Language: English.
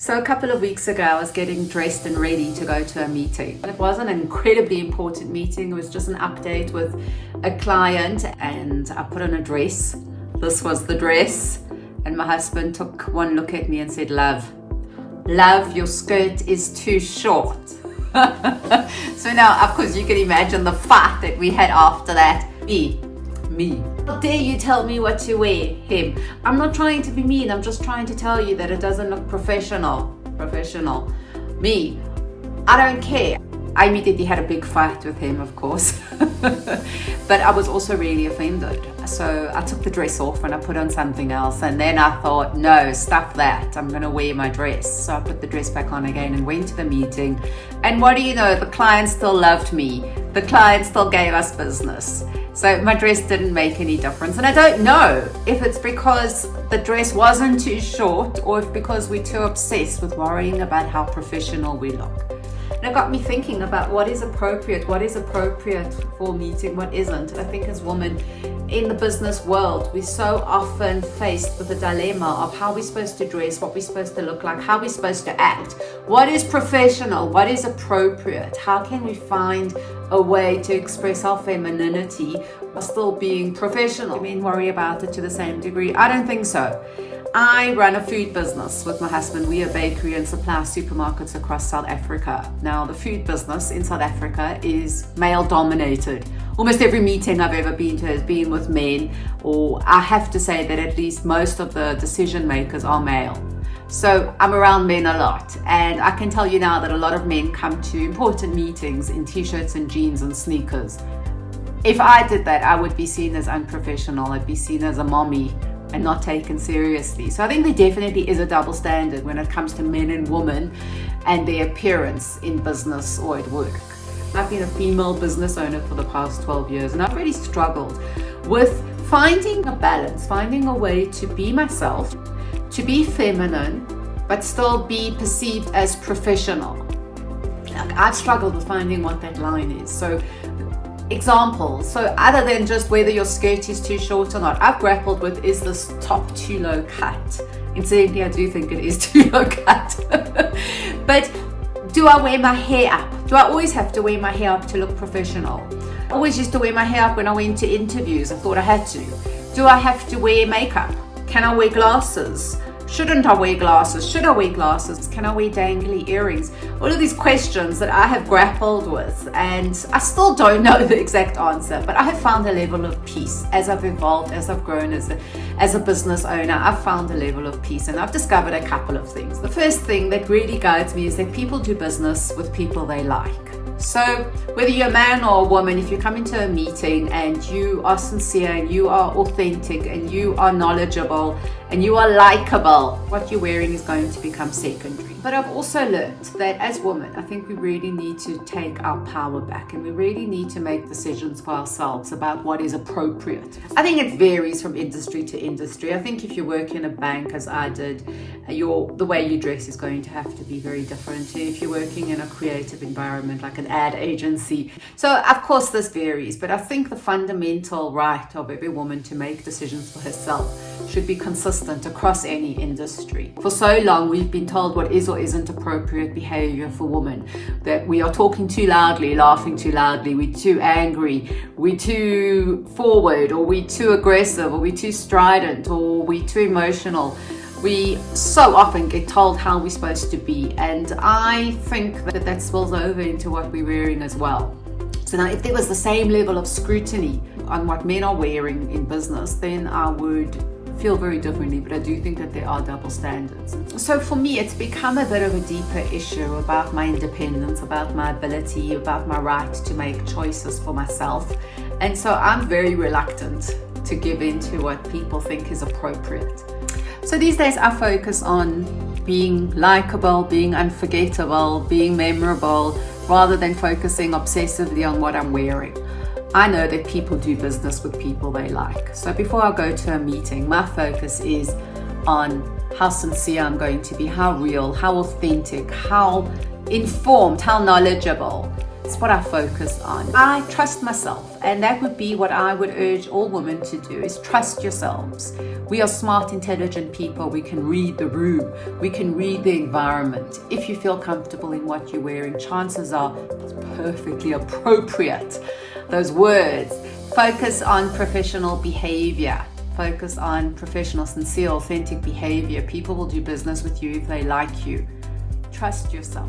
So a couple of weeks ago, I was getting dressed and ready to go to a meeting. It wasn't an incredibly important meeting. It was just an update with a client, and I put on a dress. This was the dress. And my husband took one look at me and said, Love, your skirt is too short. So now, of course, you can imagine the fight that we had after that. Me. How dare you tell me what to wear? Him. I'm not trying to be mean. I'm just trying to tell you that it doesn't look professional. Me. I don't care. I immediately had a big fight with him, of course. But I was also really offended. So I took the dress off and I put on something else. And then I thought, no, stuff that. I'm going to wear my dress. So I put the dress back on again and went to the meeting. And what do you know? The client still loved me. The client still gave us business. So my dress didn't make any difference. And I don't know if it's because the dress wasn't too short or if because we're too obsessed with worrying about how professional we look. And it got me thinking about what is appropriate for a meeting, what isn't. And I think as women in the business world, we're so often faced with a dilemma of how we're supposed to dress, what we're supposed to look like, how we're supposed to act. What is professional? What is appropriate? How can we find a way to express our femininity while still being professional? I mean, worry about it to the same degree? I don't think so. I run a food business with my husband. We are a bakery and supply supermarkets across South Africa. Now, the food business in South Africa is male dominated. Almost every meeting I've ever been to has been with men, or I have to say that at least most of the decision makers are male. So I'm around men a lot, and I can tell you now that a lot of men come to important meetings in t-shirts and jeans and sneakers. If I did that, I would be seen as unprofessional. I'd be seen as a mommy and not taken seriously. So I think there definitely is a double standard when it comes to men and women and their appearance in business or at work. I've been a female business owner for the past 12 years, and I've really struggled with finding a balance, finding a way to be myself, to be feminine, but still be perceived as professional. I've struggled with finding what that line is. So examples, so other than just whether your skirt is too short or not, I've grappled with, is this top too low cut? Incidentally, I do think it is too low cut. But do I wear my hair up? Do I always have to wear my hair up to look professional? I always used to wear my hair up when I went to interviews. I thought I had to. Do I have to wear makeup? Can I wear glasses? Shouldn't I wear glasses? Should I wear glasses? Can I wear dangly earrings? All of these questions that I have grappled with, and I still don't know the exact answer, but I have found a level of peace as I've evolved, as I've grown as a business owner. I've found a level of peace, and I've discovered a couple of things. The first thing that really guides me is that people do business with people they like. So whether you're a man or a woman, if you come into a meeting and you are sincere and you are authentic and you are knowledgeable and you are likable, what you're wearing is going to become secondary. But I've also learned that as women, I think we really need to take our power back, and we really need to make decisions for ourselves about what is appropriate. I think it varies from industry to industry. I think if you work in a bank, as I did, the way you dress is going to have to be very different to if you're working in a creative environment like an ad agency. So of course this varies, but I think the fundamental right of every woman to make decisions for herself should be consistent across any industry. For so long we've been told what is or isn't appropriate behavior for women, that we are talking too loudly, laughing too loudly, we're too angry, we're too forward, or we're too aggressive, or we're too strident, or we're too emotional. We so often get told how we're supposed to be, and I think that spills over into what we're wearing as well. So now if there was the same level of scrutiny on what men are wearing in business, then I would feel very differently, but I do think that there are double standards. So for me, it's become a bit of a deeper issue about my independence, about my ability, about my right to make choices for myself. And so I'm very reluctant to give in to what people think is appropriate. So these days I focus on being likable, being unforgettable, being memorable, rather than focusing obsessively on what I'm wearing. I know that people do business with people they like. So before I go to a meeting, my focus is on how sincere I'm going to be, how real, how authentic, how informed, how knowledgeable. It's what I focus on. I trust myself, and that would be what I would urge all women to do, is trust yourselves. We are smart, intelligent people. We can read the room. We can read the environment. If you feel comfortable in what you're wearing, chances are it's perfectly appropriate. Those words. Focus on professional behavior. Focus on professional, sincere, authentic behavior. People will do business with you if they like you. Trust yourself.